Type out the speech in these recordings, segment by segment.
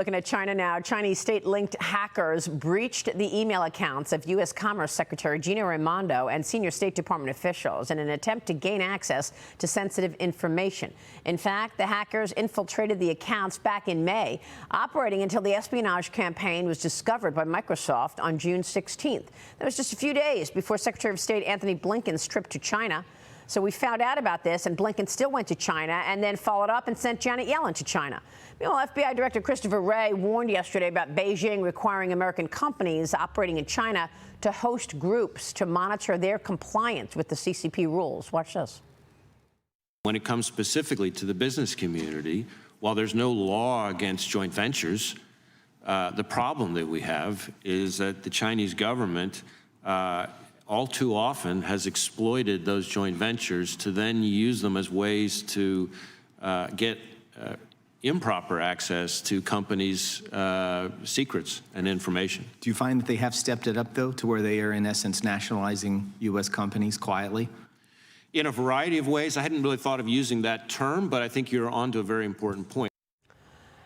Looking at China now, Chinese state-linked hackers breached the email accounts of U.S. Commerce Secretary Gina Raimondo and senior State Department officials in an attempt to gain access to sensitive information. In fact, the hackers infiltrated the accounts back in May, operating until the espionage campaign was discovered by Microsoft on June 16th. That was just a few days before Secretary of State Antony Blinken's trip to China. So we found out about this, and Blinken still went to China and then followed up and sent Janet Yellen to China. Meanwhile, FBI Director Christopher Wray warned yesterday about Beijing requiring American companies operating in China to host groups to monitor their compliance with the CCP rules. Watch this. When it comes specifically to the business community, while there's no law against joint ventures, the problem that we have is that the Chinese government all too often has exploited those joint ventures to then use them as ways to get improper access to companies' secrets and information. Do you find that they have stepped it up, though, to where they are, in essence, nationalizing U.S. companies quietly? In a variety of ways. I hadn't really thought of using that term, but I think you're onto a very important point.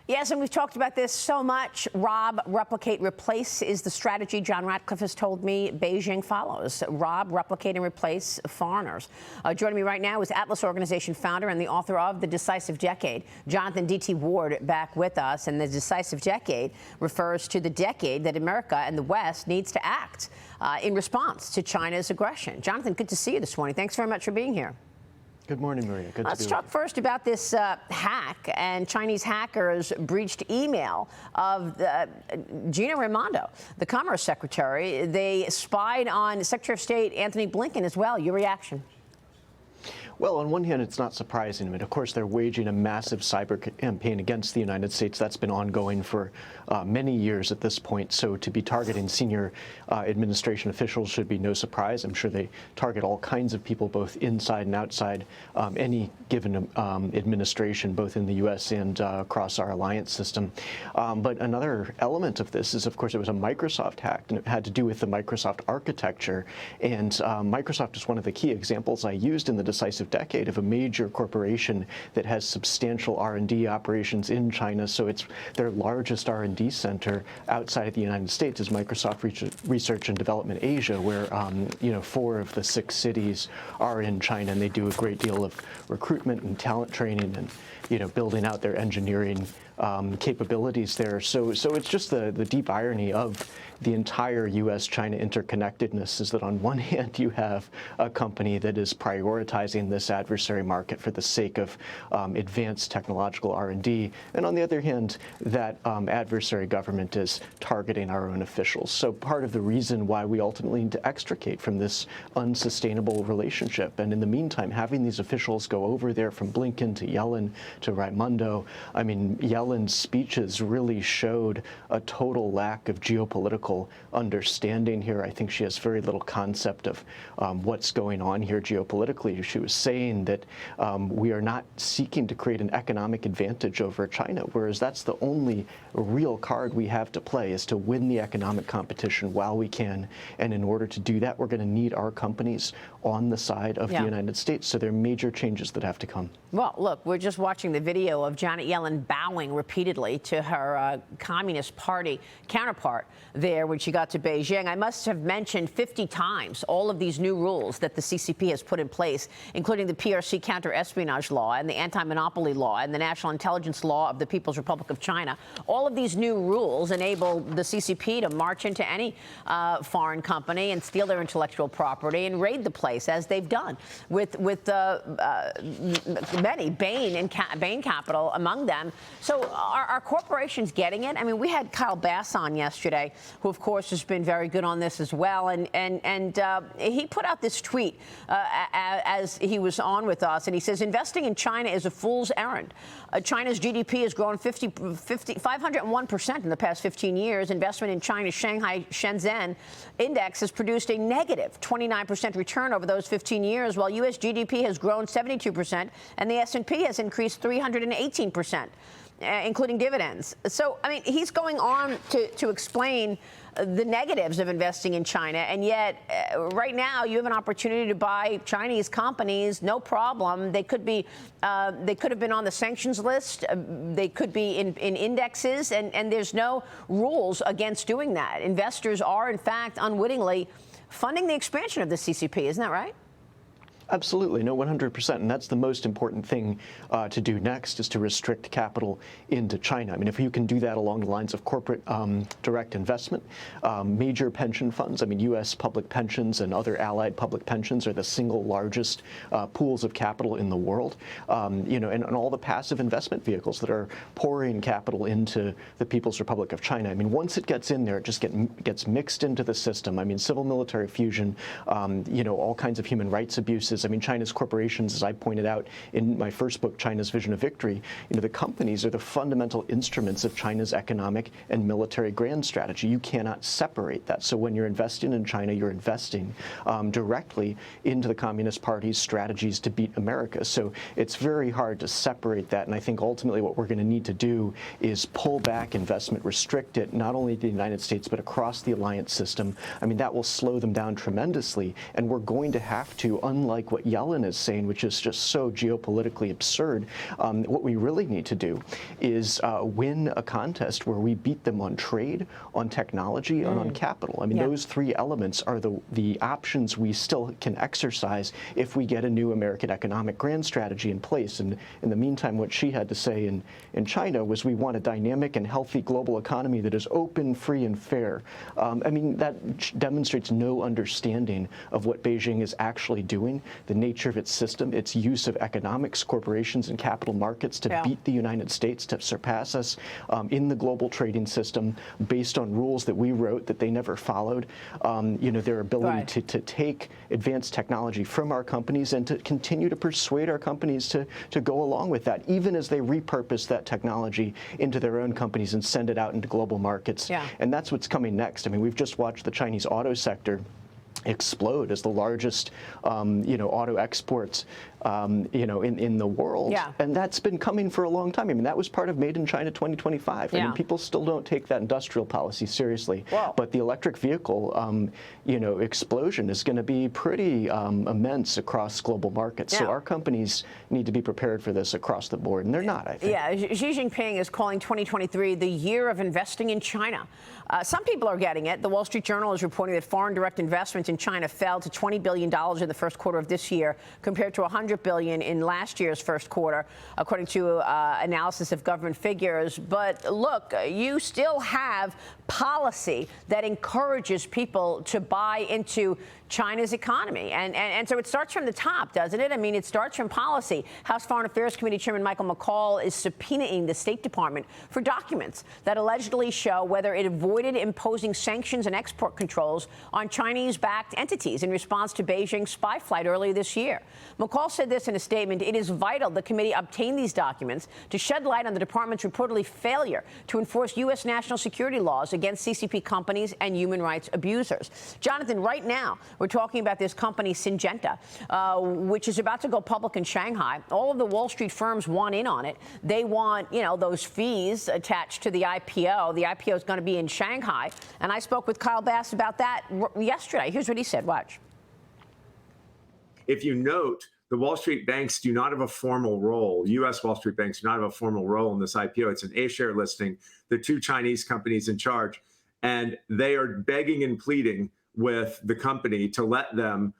Yes, and we've talked about this so much. Rob, replicate, replace is the strategy John Ratcliffe has told me Beijing follows. Rob, replicate, and replace foreigners. Joining me right now is Atlas Organization founder and the author of The Decisive Decade, Jonathan D.T. Ward, back with us. And the Decisive Decade refers to the decade that America and the West needs to act in response to China's aggression. Jonathan, good to see you this morning. Thanks very much for being here. Good morning, Maria. Good Let's to be talk with you. first about this hack, and Chinese hackers breached email of Gina Raimondo, the Commerce Secretary. They spied on Secretary of State Antony Blinken as well. Your reaction? Well, on one hand, it's not surprising. I mean, of course, they're waging a massive cyber campaign against the United States. That's been ongoing for many years at this point. So to be targeting senior administration officials should be no surprise. I'm sure they target all kinds of people, both inside and outside any given administration, both in the U.S. and across our alliance system. But another element of this is, of course, it was a Microsoft hack, and it had to do with the Microsoft architecture. And Microsoft is one of the key examples I used in the Decisive Decade of a major corporation that has substantial R&D operations in China. So it's their largest R&D center outside of the United States is Microsoft Research and Development Asia, where 4 of the 6 cities are in China, and they do a great deal of recruitment and talent training and building out their engineering capabilities there. So it's just the deep irony of the entire U.S.-China interconnectedness is that on one hand you have a company that is prioritizing this adversary market for the sake of advanced technological R&D, and on the other hand that adversary government is targeting our own officials. So part of the reason why we ultimately need to extricate from this unsustainable relationship, and in the meantime having these officials go over there, from Blinken to Yellen to Raimondo. I mean, Yellen's speeches really showed a total lack of geopolitical understanding here. I think she has very little concept of what's going on here geopolitically. She was saying that we are not seeking to create an economic advantage over China, whereas that's the only real card we have to play, is to win the economic competition while we can. And in order to do that, we're going to need our companies on the side of the United States. So there are major changes that have to come. Well, look, we're just watching the video of Janet Yellen bowing repeatedly to her Communist Party counterpart there when she got to Beijing. I must have mentioned 50 times all of these new rules that the CCP has put in place, including the PRC counter-espionage law and the anti-monopoly law and the national intelligence law of the People's Republic of China. All of these new rules enable the CCP to march into any foreign company and steal their intellectual property and raid the place, as they've done with many, Bain Capital among them. So are corporations getting it? I mean, we had Kyle Bass on yesterday, who, of course, has been very good on this as well. And he put out this tweet as he was on with us, and he says, investing in China is a fool's errand. China's GDP has grown 501% in the past 15 years. Investment in China's Shanghai Shenzhen index has produced a negative 29% return over those 15 years, while U.S. GDP has grown 72% and the S&P has increased 318%. including dividends. So, I mean, he's going on to explain the negatives of investing in China, and yet right now you have an opportunity to buy Chinese companies, no problem. They could have been on the sanctions list. They could be in indexes, and there's no rules against doing that. Investors are, in fact, unwittingly funding the expansion of the CCP. Isn't that right? Absolutely, no, 100%. And that's the most important thing to do next, is to restrict capital into China. I mean, if you can do that along the lines of corporate direct investment, major pension funds, I mean, U.S. public pensions and other allied public pensions are the single largest pools of capital in the world, and all the passive investment vehicles that are pouring capital into the People's Republic of China. I mean, once it gets in there, it just gets mixed into the system. I mean, civil-military fusion, all kinds of human rights abuses. I mean, China's corporations, as I pointed out in my first book, China's Vision of Victory, the companies are the fundamental instruments of China's economic and military grand strategy. You cannot separate that. So when you're investing in China, you're investing directly into the Communist Party's strategies to beat America. So it's very hard to separate that. And I think ultimately what we're going to need to do is pull back investment, restrict it, not only to the United States, but across the alliance system. I mean, that will slow them down tremendously. And we're going to have to, unlike what Yellen is saying, which is just so geopolitically absurd, what we really need to do is win a contest where we beat them on trade, on technology, and on capital. I mean, those three elements are the options we still can exercise if we get a new American economic grand strategy in place. And in the meantime, what she had to say in China was, we want a dynamic and healthy global economy that is open, free, and fair. I mean, that demonstrates no understanding of what Beijing is actually doing, the nature of its system, its use of economics, corporations, and capital markets to beat the United States, to surpass us in the global trading system based on rules that we wrote that they never followed. Their ability to take advanced technology from our companies and to continue to persuade our companies to go along with that, even as they repurpose that technology into their own companies and send it out into global markets. And that's what's coming next. I mean, we've just watched the Chinese auto sector explode as the largest, auto exports, in the world. And that's been coming for a long time. I mean, that was part of Made in China 2025. I mean, people still don't take that industrial policy seriously. But the electric vehicle, explosion is going to be pretty immense across global markets. So our companies need to be prepared for this across the board, and they're not, I think. Xi Jinping is calling 2023 the year of investing in China. Some people are getting it. The Wall Street Journal is reporting that foreign direct investments in China fell to $20 billion in the first quarter of this year, compared to $100 billion in last year's first quarter, according to analysis of government figures. But look, you still have policy that encourages people to buy into China's economy. And so it starts from the top, doesn't it? I mean, it starts from policy. House Foreign Affairs Committee Chairman Michael McCaul is subpoenaing the State Department for documents that allegedly show whether it avoided imposing sanctions and export controls on Chinese-backed entities in response to Beijing's spy flight earlier this year. McCaul said this in a statement: "It is vital the committee obtain these documents to shed light on the department's reportedly failure to enforce U.S. national security laws against CCP companies and human rights abusers." Jonathan, right now, we're talking about this company, Syngenta, which is about to go public in Shanghai. All of the Wall Street firms want in on it. They want, those fees attached to the IPO. The IPO is going to be in Shanghai. And I spoke with Kyle Bass about that yesterday. Here's what he said. Watch. If you note, the Wall Street banks do not have a formal role. U.S. Wall Street banks do not have a formal role in this IPO. It's an A-share listing. The two Chinese companies in charge, and they are begging and pleading with the company to let them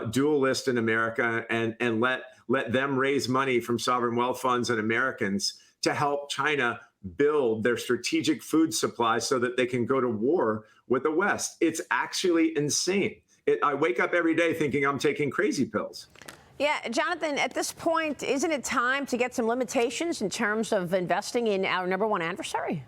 dual list in America and let them raise money from sovereign wealth funds and Americans to help China build their strategic food supply so that they can go to war with the West. It's actually insane. I wake up every day thinking I'm taking crazy pills. Yeah, Jonathan, at this point, isn't it time to get some limitations in terms of investing in our number one adversary?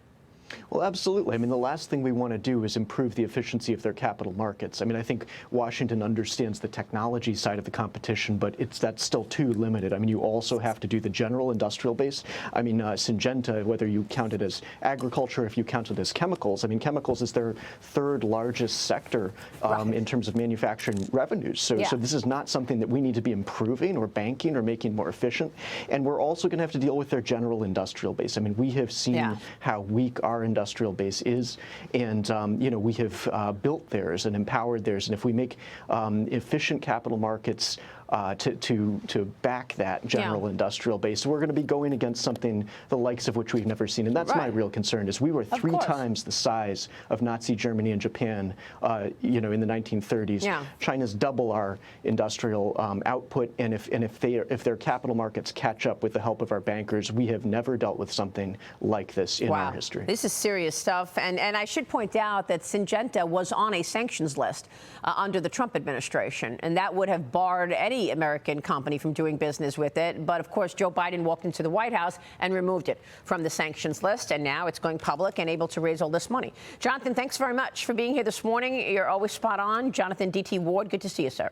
Well, absolutely. I mean, the last thing we want to do is improve the efficiency of their capital markets. I mean, I think Washington understands the technology side of the competition, but that's still too limited. I mean, you also have to do the general industrial base. I mean, Syngenta, whether you count it as agriculture, if you count it as chemicals, I mean, chemicals is their third largest sector in terms of manufacturing revenues. So this is not something that we need to be improving or banking or making more efficient. And we're also going to have to deal with their general industrial base. I mean, we have seen how weak our industrial base is, and we have built theirs and empowered theirs. And if we make efficient capital markets to back that general industrial base, we're going to be going against something the likes of which we've never seen. And that's my real concern, is we were three times the size of Nazi Germany and Japan, in the 1930s. China's double our industrial output, and if their capital markets catch up with the help of our bankers, we have never dealt with something like this in our history. This is serious stuff. And I should point out that Syngenta was on a sanctions list under the Trump administration, and that would have barred any American company from doing business with it. But of course, Joe Biden walked into the White House and removed it from the sanctions list, and now it's going public and able to raise all this money. Jonathan, thanks very much for being here this morning. You're always spot on. Jonathan D.T. Ward, good to see you, sir.